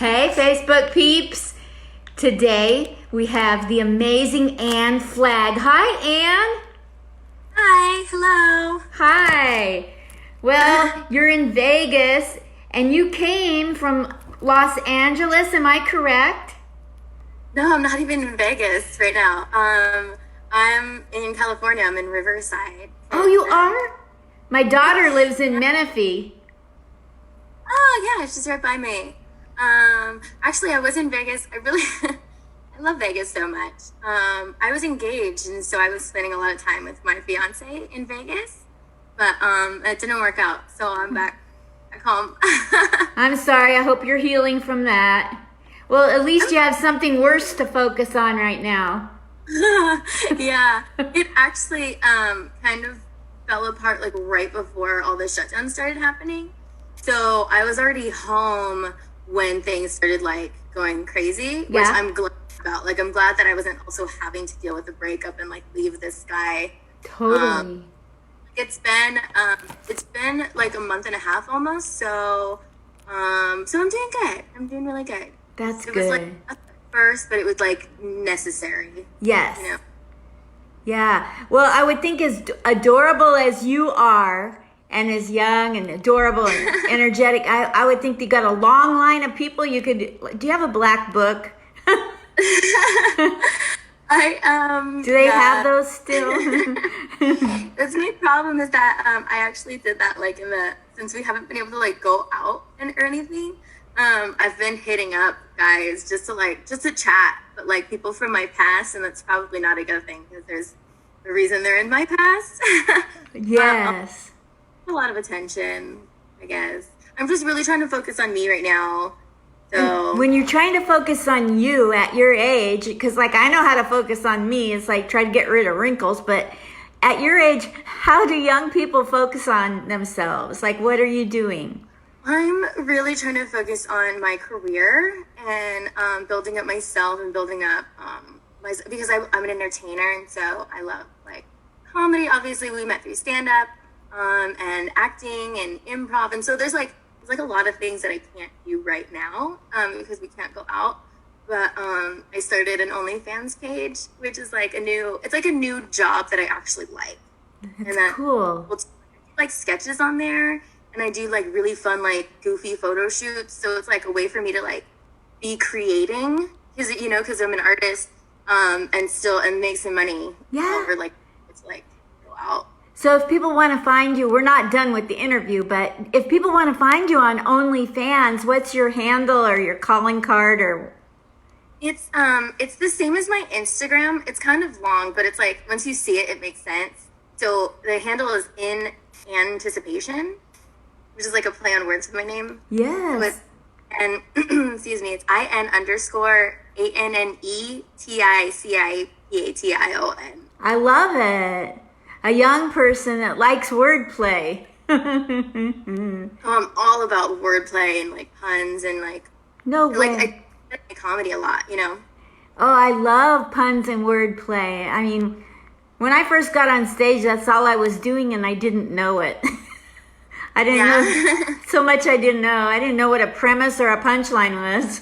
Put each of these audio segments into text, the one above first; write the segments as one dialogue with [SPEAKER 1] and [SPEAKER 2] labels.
[SPEAKER 1] Hey, Facebook peeps. Today we have the amazing Flagg. Hi, Anne.
[SPEAKER 2] Hi, hello.
[SPEAKER 1] Hi. Well, you're in Vegas and you came from Los Angeles, am I correct?
[SPEAKER 2] No, I'm not even in Vegas right now. I'm in California. I'm in Riverside.
[SPEAKER 1] Oh, you are? My daughter lives in Menifee.
[SPEAKER 2] Oh, yeah, she's right by me. Actually, I was in Vegas. I love Vegas so much. I was engaged, and so I was spending a lot of time with my fiance in Vegas, but it didn't work out, so I'm back home.
[SPEAKER 1] I'm sorry. I hope you're healing from that. Well, at least you have something worse to focus on right now.
[SPEAKER 2] Yeah, it actually kind of fell apart like right before all the shutdowns started happening. So I was already home when things started like going crazy, which
[SPEAKER 1] Yeah.
[SPEAKER 2] I'm glad about. Like I'm glad that I wasn't also having to deal with the breakup and like leave this guy.
[SPEAKER 1] Totally.
[SPEAKER 2] It's been like a month and a half almost. So I'm doing good. I'm doing really good.
[SPEAKER 1] That's
[SPEAKER 2] It was like
[SPEAKER 1] good.
[SPEAKER 2] at first, but it was like necessary.
[SPEAKER 1] Yes.
[SPEAKER 2] You know.
[SPEAKER 1] Yeah. Well, I would think as adorable as you are and as young and adorable and energetic, I would think you got a long line of people you could. Do you have a black book? Do they have those still?
[SPEAKER 2] That's my problem is that I actually did that like since we haven't been able to like go out or anything. I've been hitting up guys just to chat, but like people from my past, and that's probably not a good thing because there's a reason they're in my past.
[SPEAKER 1] Yes.
[SPEAKER 2] A lot of attention, I guess. I'm just really trying to focus on me right now. So
[SPEAKER 1] When you're trying to focus on you at your age, because like I know how to focus on me, it's like try to get rid of wrinkles, but at your age, how do young people focus on themselves? Like, what are you doing?
[SPEAKER 2] I'm really trying to focus on my career and building up myself and building up because I'm an entertainer, and so I love like comedy. Obviously, we met through stand up and acting and improv, and so there's like a lot of things that I can't do right now because we can't go out. But I started an OnlyFans page, which is like a new job that I actually like.
[SPEAKER 1] That's cool.
[SPEAKER 2] Well, like sketches on there, and I do like really fun like goofy photo shoots. So it's like a way for me to like be creating because I'm an artist and make some money.
[SPEAKER 1] Yeah.
[SPEAKER 2] Over like it's like go out.
[SPEAKER 1] So if people want to find you, we're not done with the interview, but if people want to find you on OnlyFans, what's your handle or your calling card or?
[SPEAKER 2] It's the same as my Instagram. It's kind of long, but it's like once you see it, it makes sense. So the handle is in anticipation, which is like a play on words with my name.
[SPEAKER 1] Yes.
[SPEAKER 2] And excuse me, it's IN_ANNETICIPATION.
[SPEAKER 1] I love it. A young person that likes wordplay.
[SPEAKER 2] So I'm all about wordplay and like puns and like
[SPEAKER 1] No way.
[SPEAKER 2] I like comedy a lot, you know.
[SPEAKER 1] Oh, I love puns and wordplay. I mean, when I first got on stage, that's all I was doing, and I didn't know it. I didn't know so much. I didn't know. I didn't know what a premise or a punchline was.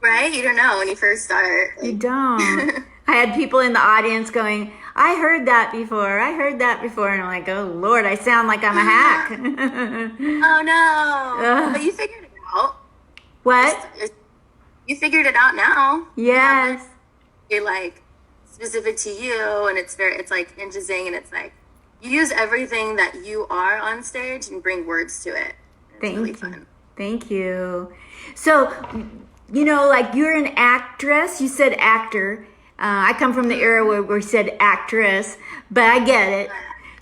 [SPEAKER 2] Right? You don't know when you first start.
[SPEAKER 1] You don't. I had people in the audience going, I heard that before. I heard that before. And I'm like, oh, Lord, I sound like I'm a hack.
[SPEAKER 2] Oh, no. But you figured it out.
[SPEAKER 1] What?
[SPEAKER 2] You figured it out now.
[SPEAKER 1] Yes.
[SPEAKER 2] You're like specific to you, and it's like interesting, and it's like you use everything that you are on stage and bring words to it. It's really fun.
[SPEAKER 1] Thank you. So, like you're an actress. You said actor. I come from the era where we said actress, but I get it.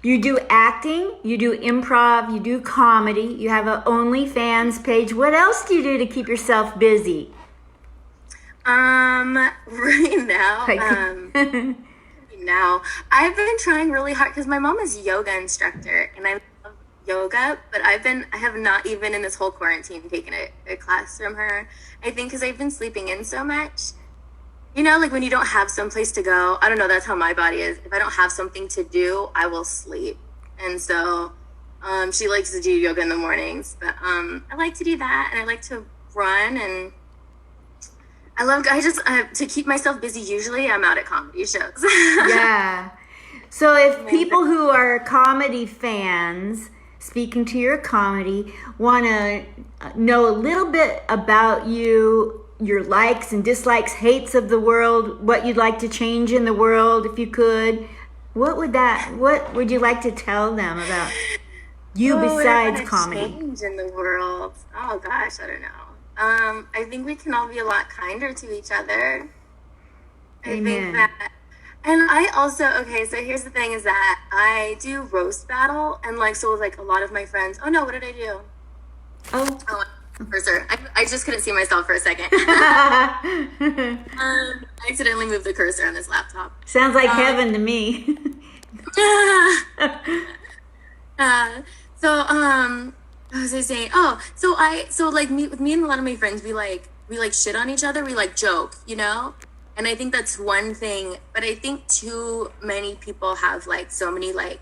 [SPEAKER 1] You do acting, you do improv, you do comedy, you have an OnlyFans page. What else do you do to keep yourself busy?
[SPEAKER 2] Right now, I've been trying really hard because my mom is a yoga instructor, and I love yoga, but I have not even in this whole quarantine taken a class from her. I think because I've been sleeping in so much. Like when you don't have someplace to go, I don't know, that's how my body is. If I don't have something to do, I will sleep. And so she likes to do yoga in the mornings, but I like to do that, and I like to run, and I just to keep myself busy. Usually, I'm out at comedy shows.
[SPEAKER 1] Yeah. So if people who are comedy fans, speaking to your comedy, want to know a little bit about you, your likes and dislikes, hates of the world, what you'd like to change in the world, if you could, what would you like to tell them about you besides comedy?
[SPEAKER 2] Change in the world. Oh gosh, I don't know. I think we can all be a lot kinder to each other.
[SPEAKER 1] Amen.
[SPEAKER 2] I think that, and I also, okay, so here's the thing is that I do roast battle, and like, so like a lot of my friends, oh no, what did I do?
[SPEAKER 1] Oh.
[SPEAKER 2] Cursor. I just couldn't see myself for a second. I accidentally moved the cursor on this laptop.
[SPEAKER 1] Sounds like heaven to me.
[SPEAKER 2] What was I saying? Oh, so like with me and a lot of my friends, we like shit on each other. We like joke, you know? And I think that's one thing, but I think too many people have like so many like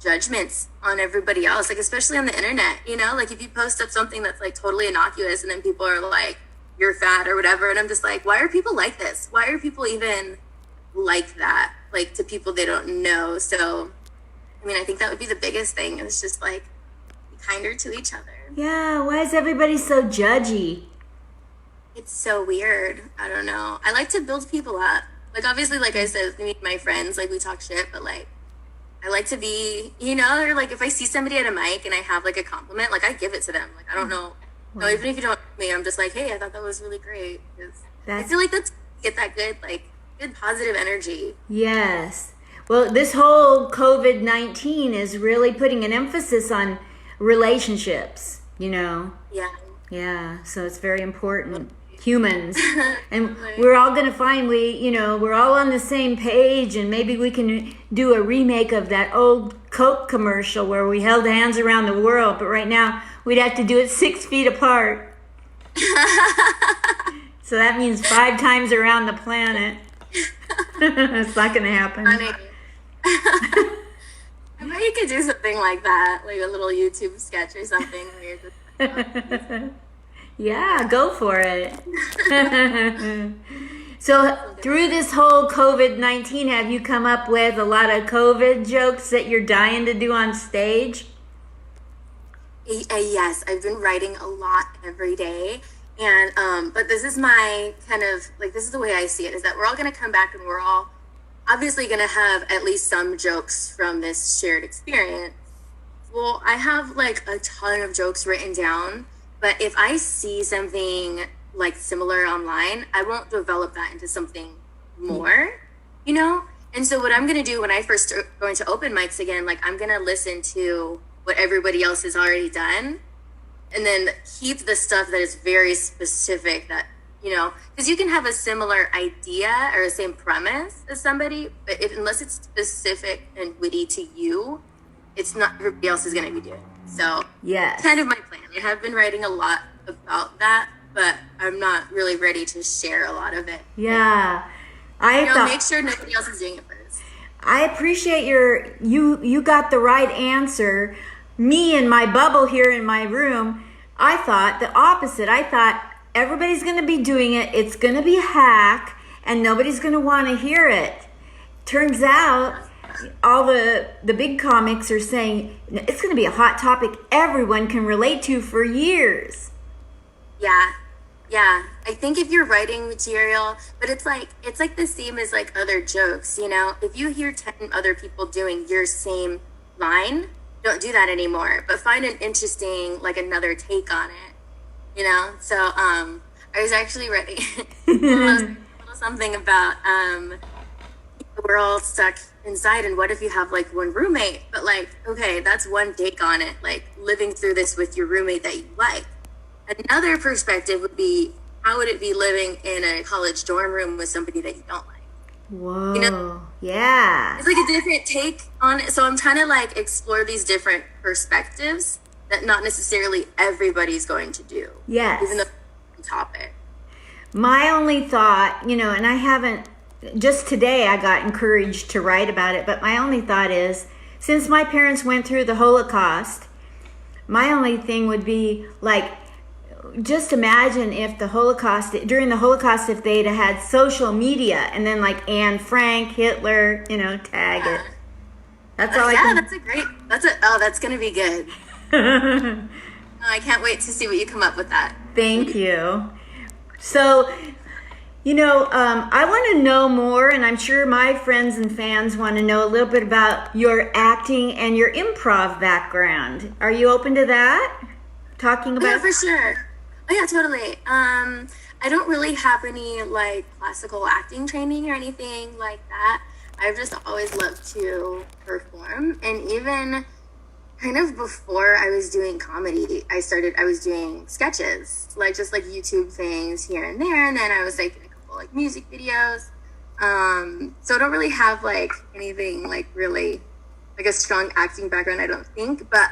[SPEAKER 2] judgments on everybody else, like especially on the internet, you know? Like if you post up something that's like totally innocuous and then people are like, you're fat or whatever, and I'm just like, why are people like this? Why are people even like that? Like to people they don't know. So I mean, I think that would be the biggest thing. It's just like be kinder to each other.
[SPEAKER 1] Yeah, why is everybody so judgy?
[SPEAKER 2] It's so weird. I don't know. I like to build people up. Like obviously, like I said, with me and my friends, like we talk shit, but like I like to be, you know, or like if I see somebody at a mic and I have like a compliment, like I give it to them. Like I don't know. No, even if you don't know me, I'm just like, hey, I thought that was really great. I feel like that's get that good, like good positive energy.
[SPEAKER 1] Yes. Well, this whole COVID-19 is really putting an emphasis on relationships, you know?
[SPEAKER 2] Yeah.
[SPEAKER 1] Yeah, so it's very important. Humans. And we're all going to find we're all on the same page, and maybe we can do a remake of that old Coke commercial where we held hands around the world, but right now we'd have to do it 6 feet apart. So that means 5 times around the planet. It's not going to happen.
[SPEAKER 2] Funny. I bet you could do something like that, like a little YouTube sketch or something where you're just
[SPEAKER 1] yeah, go for it. So through this whole COVID-19, have you come up with a lot of COVID jokes that you're dying to do on stage?
[SPEAKER 2] Yes, I've been writing a lot every day. And but this is my kind of like, this is the way I see it, is that we're all going to come back and we're all obviously going to have at least some jokes from this shared experience. Well, I have like a ton of jokes written down, but if I see something like similar online, I won't develop that into something more, you know? And so what I'm going to do when I first start going to open mics again, like I'm going to listen to what everybody else has already done, and then keep the stuff that is very specific, that, you know, because you can have a similar idea or the same premise as somebody, but unless it's specific and witty to you, it's not everybody else is going to be doing. So
[SPEAKER 1] yes,
[SPEAKER 2] kind of my plan. I have been writing a lot about that, but I'm not really ready to share a lot of it.
[SPEAKER 1] Yeah.
[SPEAKER 2] Make sure nobody else is doing it first.
[SPEAKER 1] I appreciate you got the right answer. Me in my bubble here in my room, I thought the opposite. I thought everybody's going to be doing it. It's going to be a hack and nobody's going to want to hear it. Turns out all the big comics are saying it's going to be a hot topic everyone can relate to for years.
[SPEAKER 2] Yeah. I think if you're writing material, but it's like the same as like other jokes, you know? If you hear 10 other people doing your same line, don't do that anymore, but find an interesting, like another take on it, you know? So I was actually writing a little something about we're all stuck inside, and what if you have like one roommate, but like, okay, that's one take on it, like living through this with your roommate that you like. Another perspective would be, how would it be living in a college dorm room with somebody that you don't like?
[SPEAKER 1] Whoa.
[SPEAKER 2] You know?
[SPEAKER 1] Yeah.
[SPEAKER 2] It's like a different take on it. So I'm trying to like explore these different perspectives that not necessarily everybody's going to do.
[SPEAKER 1] Yes.
[SPEAKER 2] Even though it's a topic.
[SPEAKER 1] My only thought, and I haven't, just today I got encouraged to write about it, but my only thought is, since my parents went through the Holocaust, my only thing would be like, just imagine if during the Holocaust, if they'd had social media and then like Anne Frank, Hitler, tag it. That's all
[SPEAKER 2] that's going to be good. I can't wait to see what you come up with that.
[SPEAKER 1] Thank you. So, I want to know more, and I'm sure my friends and fans want to know a little bit about your acting and your improv background. Are you open to that? Talking about?
[SPEAKER 2] Yeah, for sure. Oh, yeah, totally. I don't really have any like classical acting training or anything like that. I've just always loved to perform, and even kind of before I was doing comedy, I was doing sketches, like just like YouTube things here and there, and then I was like in a couple like music videos. So I don't really have like anything like really like a strong acting background, I don't think. But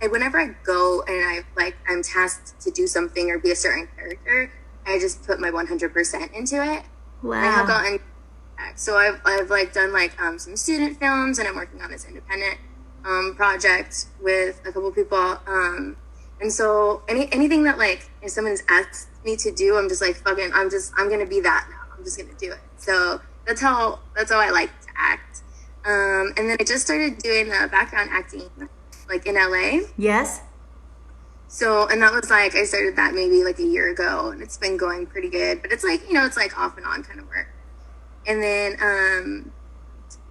[SPEAKER 2] whenever I go and I'm tasked to do something or be a certain character, I just put my 100% into it.
[SPEAKER 1] Wow.
[SPEAKER 2] And I have gotten so I've like done like some student films, and I'm working on this independent project with a couple people, and so anything that like if someone's asked me to do, I'm just like I'm gonna be that now. I'm just gonna do it. So that's how I like to act. And then I just started doing background acting like in LA.
[SPEAKER 1] Yes.
[SPEAKER 2] So, and that was like I started that maybe like a year ago, and it's been going pretty good, but it's like it's like off and on kind of work. And then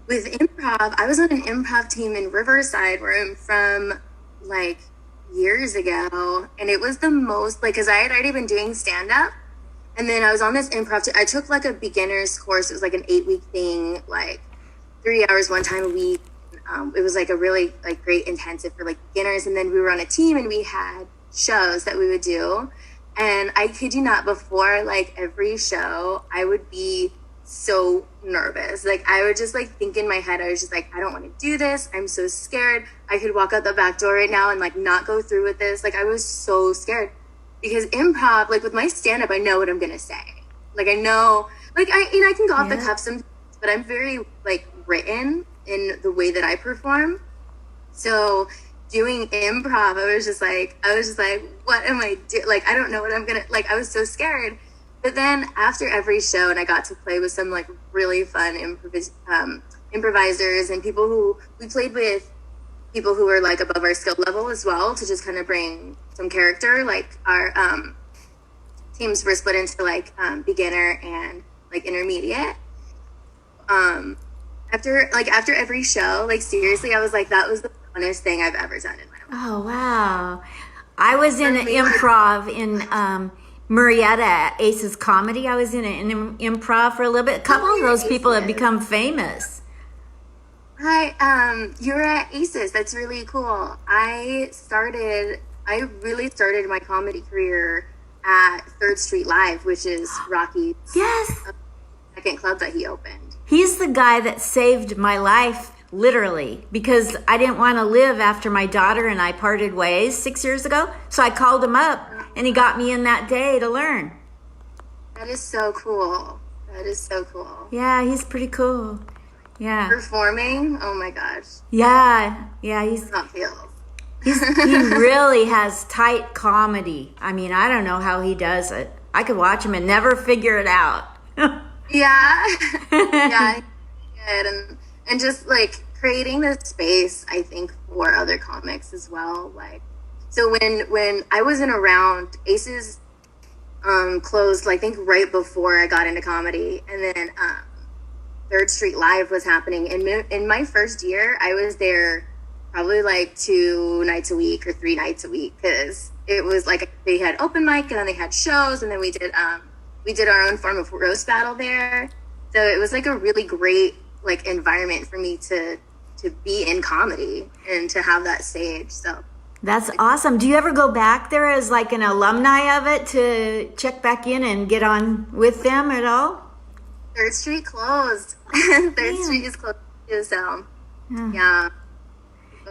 [SPEAKER 2] with improv, I was on an improv team in Riverside, where I'm from, like years ago, and it was the most like because I had already been doing stand up, and then I was on this improv. I took like a beginner's course. It was like an 8-week thing, like 3 hours one time a week. It was like a really like great intensive for like beginners, and then we were on a team and we had shows that we would do. And I kid you not, before like every show, I would be so nervous. Like I would just like think in my head, I was just like, I don't want to do this. I'm so scared. I could walk out the back door right now and like not go through with this. Like I was so scared because improv, like with my stand up, I know what I'm gonna say. Like I know, like I can go off the cuff sometimes, but I'm very like written in the way that I perform. So doing improv, I was just like, what am I doing? Like I don't know what I'm gonna like. I was so scared. But then after every show, and I got to play with some like really fun improvisers and people who we played with, people who were like above our skill level as well, to just kind of bring some character. Like our teams were split into like beginner and like intermediate. After every show, like seriously, I was like, that was the funnest thing I've ever done in my life.
[SPEAKER 1] Oh wow! I was in an improv in Marietta at Ace's Comedy. I was in an improv for a little bit. A couple of those people have become famous.
[SPEAKER 2] Hi, you're at Aces. That's really cool. I really started my comedy career at 3rd Street Live, which is Rocky's second club that he opened.
[SPEAKER 1] He's the guy that saved my life, literally, because I didn't want to live after my daughter and I parted ways 6 years ago. So I called him up, and he got me in that day to learn.
[SPEAKER 2] That is so cool. That is so cool.
[SPEAKER 1] Yeah, he's pretty cool. Yeah.
[SPEAKER 2] Performing? Oh my gosh.
[SPEAKER 1] Yeah, he's
[SPEAKER 2] not feels.
[SPEAKER 1] he really has tight comedy. I mean, I don't know how he does it. I could watch him and never figure it out.
[SPEAKER 2] Yeah. Yeah. Good. And just like creating the space, I think, for other comics as well. Like, so when I wasn't around, Aces closed, I think right before I got into comedy, and then 3rd Street Live was happening. And in my first year, I was there probably like 2 nights a week or 3 nights a week, because it was like they had open mic and then they had shows, and then we did our own form of roast battle there. So it was like a really great like environment for me to be in comedy and to have that stage. So
[SPEAKER 1] that's awesome. Do you ever go back there as like an alumni of it to check back in and get on with them at all?
[SPEAKER 2] 3rd Street closed. 3rd Street is closed too, so yeah.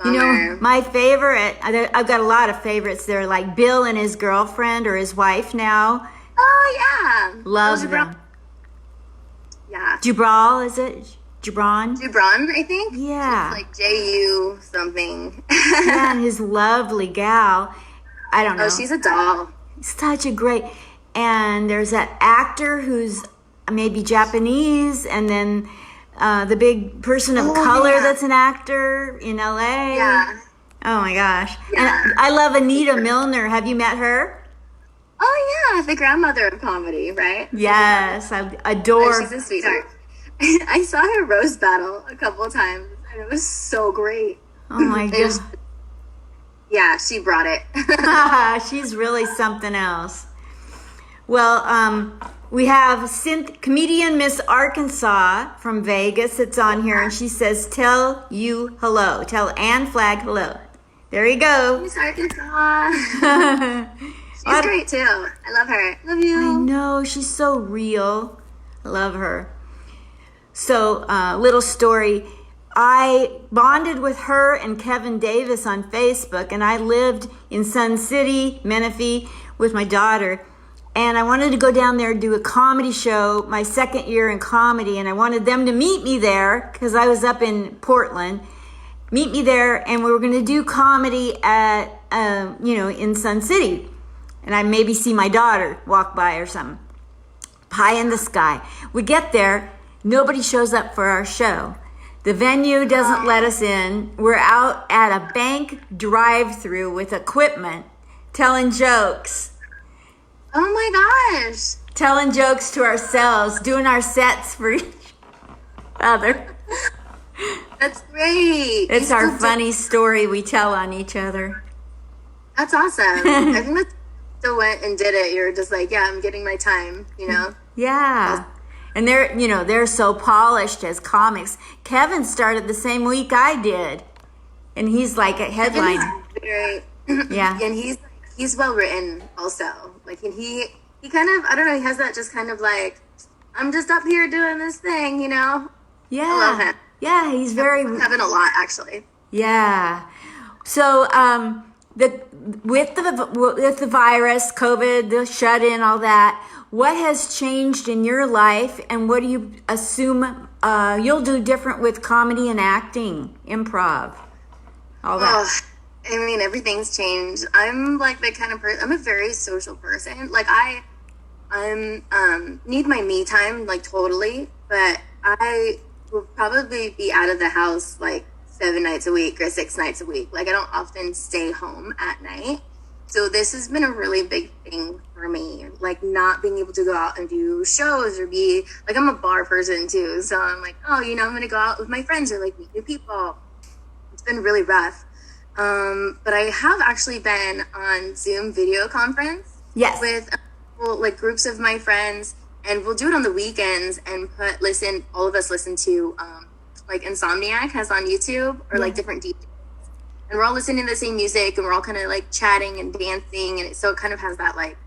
[SPEAKER 1] You know, my favorite, I've got a lot of favorites there, like Bill and his girlfriend or his wife now.
[SPEAKER 2] Oh, yeah.
[SPEAKER 1] Love them.
[SPEAKER 2] Yeah.
[SPEAKER 1] Jubral, is it? Jubran,
[SPEAKER 2] I think.
[SPEAKER 1] Yeah.
[SPEAKER 2] It's like J-U something.
[SPEAKER 1] Yeah, and his lovely gal. I don't know.
[SPEAKER 2] Oh, she's a doll.
[SPEAKER 1] such a great, and there's that actor who's maybe Japanese, and then the big person of color that's an actor in LA.
[SPEAKER 2] Yeah.
[SPEAKER 1] Oh my gosh.
[SPEAKER 2] Yeah.
[SPEAKER 1] And I love Anita Milner. Have you met her?
[SPEAKER 2] Oh yeah, the grandmother of comedy, right?
[SPEAKER 1] Yes, I adore.
[SPEAKER 2] Oh, she's a sweetheart. I saw her roast battle a couple of times, and it was so great.
[SPEAKER 1] Oh my god.
[SPEAKER 2] Yeah, she brought it.
[SPEAKER 1] She's really something else. Well, we have comedian Miss Arkansas from Vegas. It's on here, and she says, "Tell you hello. Tell Ann Flagg hello." There you go.
[SPEAKER 2] Miss Arkansas. She's great too. I love her. Love you.
[SPEAKER 1] I know, she's so real. I love her. So, little story. I bonded with her and Kevin Davis on Facebook, and I lived in Sun City, Menifee, with my daughter. And I wanted to go down there and do a comedy show, my second year in comedy, and I wanted them to meet me there because I was up in Portland. Meet me there, and we were going to do comedy at, in Sun City. And I maybe see my daughter walk by or something. Pie in the sky. We get there, nobody shows up for our show. The venue doesn't let us in. We're out at a bank drive-through with equipment, telling jokes.
[SPEAKER 2] Oh my gosh.
[SPEAKER 1] Telling jokes to ourselves, doing our sets for each other.
[SPEAKER 2] That's great.
[SPEAKER 1] It's our funny story we tell on each other.
[SPEAKER 2] That's awesome. I think that's still went and did it. You're just like, yeah, I'm getting my time, you know?
[SPEAKER 1] Yeah. And they're so polished as comics. Kevin started the same week I did. And he's like a headline.
[SPEAKER 2] Very,
[SPEAKER 1] yeah.
[SPEAKER 2] And he's well written also. Like, and he kind of, I don't know, he has that just kind of like, I'm just up here doing this thing, you know?
[SPEAKER 1] Yeah.
[SPEAKER 2] I love him.
[SPEAKER 1] Yeah, he's very...
[SPEAKER 2] Kevin a lot, actually.
[SPEAKER 1] Yeah. So, with the virus, COVID, the shut-in, all that, what has changed in your life, and what do you assume you'll do different with comedy and acting, improv, all that?
[SPEAKER 2] I mean, everything's changed. I'm like the kind of person, I'm a very social person. Like, I'm need my me time, like, totally, but I will probably be out of the house, like, 7 nights a week or 6 nights a week. Like, I don't often stay home at night. So this has been a really big thing for me, like not being able to go out and do shows or be, like I'm a bar person too. So I'm like, oh, I'm going to go out with my friends or like meet new people. It's been really rough. But I have actually been on Zoom video conference with like groups of my friends, and we'll do it on the weekends and all of us listen to like Insomniac has on YouTube or like different DJs. And we're all listening to the same music, and we're all kind of like chatting and dancing, and so it kind of has that like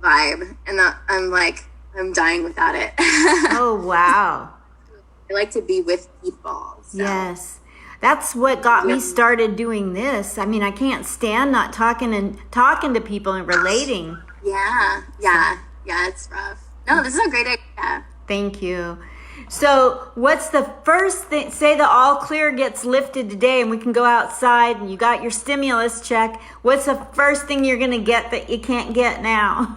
[SPEAKER 2] vibe. And I'm dying without it.
[SPEAKER 1] Oh wow!
[SPEAKER 2] I like to be with people. So.
[SPEAKER 1] Yes, that's what got me started doing this. I mean, I can't stand not talking to people and relating.
[SPEAKER 2] Yeah, it's rough. No, this is a great idea.
[SPEAKER 1] Thank you. So what's the first thing, say the all clear gets lifted today and we can go outside and you got your stimulus check. What's the first thing you're going to get that you can't get now?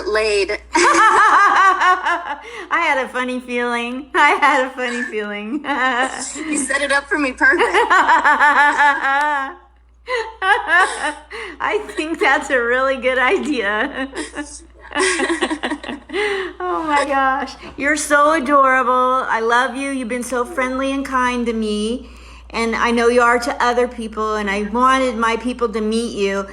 [SPEAKER 2] Laid.
[SPEAKER 1] I had a funny feeling.
[SPEAKER 2] You set it up for me perfect.
[SPEAKER 1] I think that's a really good idea. Oh my gosh. You're so adorable. I love you. You've been so friendly and kind to me. And I know you are to other people. And I wanted my people to meet you.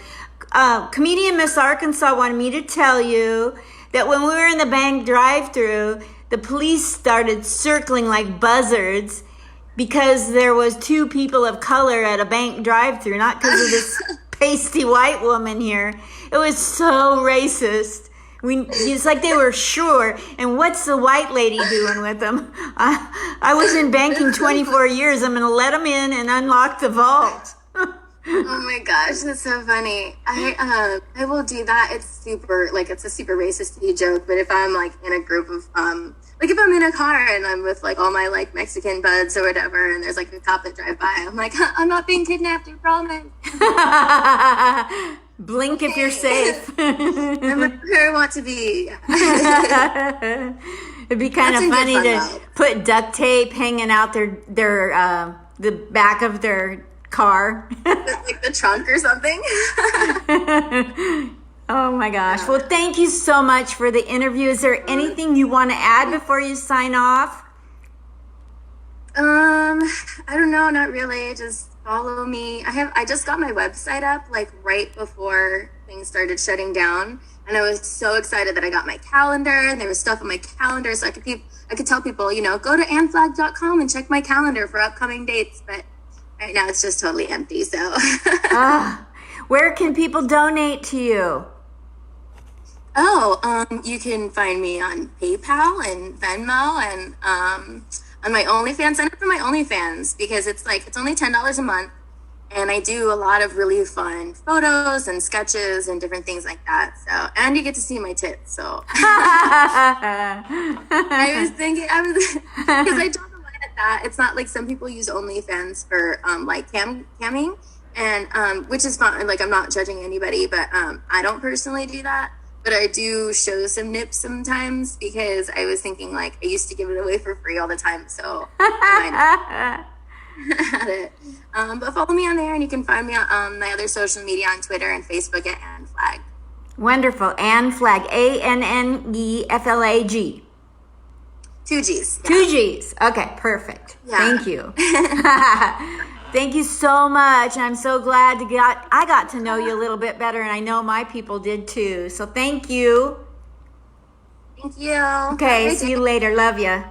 [SPEAKER 1] Comedian Miss Arkansas wanted me to tell you that when we were in the bank drive-thru, the police started circling like buzzards because there was 2 people of color at a bank drive-thru, not because of this pasty white woman here. It was so racist. It's like they were sure. And what's the white lady doing with them? I was in banking 24 years. I'm going to let them in and unlock the vault.
[SPEAKER 2] Oh my gosh, that's so funny. I will do that. It's a super racist joke. But if I'm like in a group of like if I'm in a car and I'm with like all my like Mexican buds or whatever, and there's like a cop that drive by, I'm like, I'm not being kidnapped, I promise.
[SPEAKER 1] Blink if you're safe.
[SPEAKER 2] I'm where I want to be.
[SPEAKER 1] It'd be kind
[SPEAKER 2] That's
[SPEAKER 1] of
[SPEAKER 2] in good
[SPEAKER 1] funny
[SPEAKER 2] fun,
[SPEAKER 1] to
[SPEAKER 2] though.
[SPEAKER 1] put duct tape hanging out the back of their car.
[SPEAKER 2] Like the trunk or something.
[SPEAKER 1] Oh my gosh. Well, thank you so much for the interview. Is there anything you want to add before you sign off?
[SPEAKER 2] I don't know, not really. Just follow me. I just got my website up like right before things started shutting down, and I was so excited that I got my calendar and there was stuff on my calendar, so I could tell people, go to annflagg.com and check my calendar for upcoming dates. But right now it's just totally empty. So
[SPEAKER 1] Where can people donate to you?
[SPEAKER 2] you can find me on PayPal and Venmo and on my OnlyFans. Sign up for my OnlyFans because it's only $10 a month, and I do a lot of really fun photos and sketches and different things like that. So, and you get to see my tits. So, I was because I talk a lot at that. It's not like some people use OnlyFans for like camming, and which is fine. Like I'm not judging anybody, but I don't personally do that. But I do show some nips sometimes because I was thinking like I used to give it away for free all the time. So I had it. But follow me on there, and you can find me on my other social media on Twitter and Facebook at Ann Flagg.
[SPEAKER 1] Wonderful. Ann Flagg. ANNEFLAG.
[SPEAKER 2] 2 G's. Yeah.
[SPEAKER 1] 2 G's. Okay, perfect.
[SPEAKER 2] Yeah.
[SPEAKER 1] Thank you. Thank you so much. I'm so glad I got to know you a little bit better, and I know my people did too. So thank you.
[SPEAKER 2] Thank you.
[SPEAKER 1] Okay, see you later. Love you.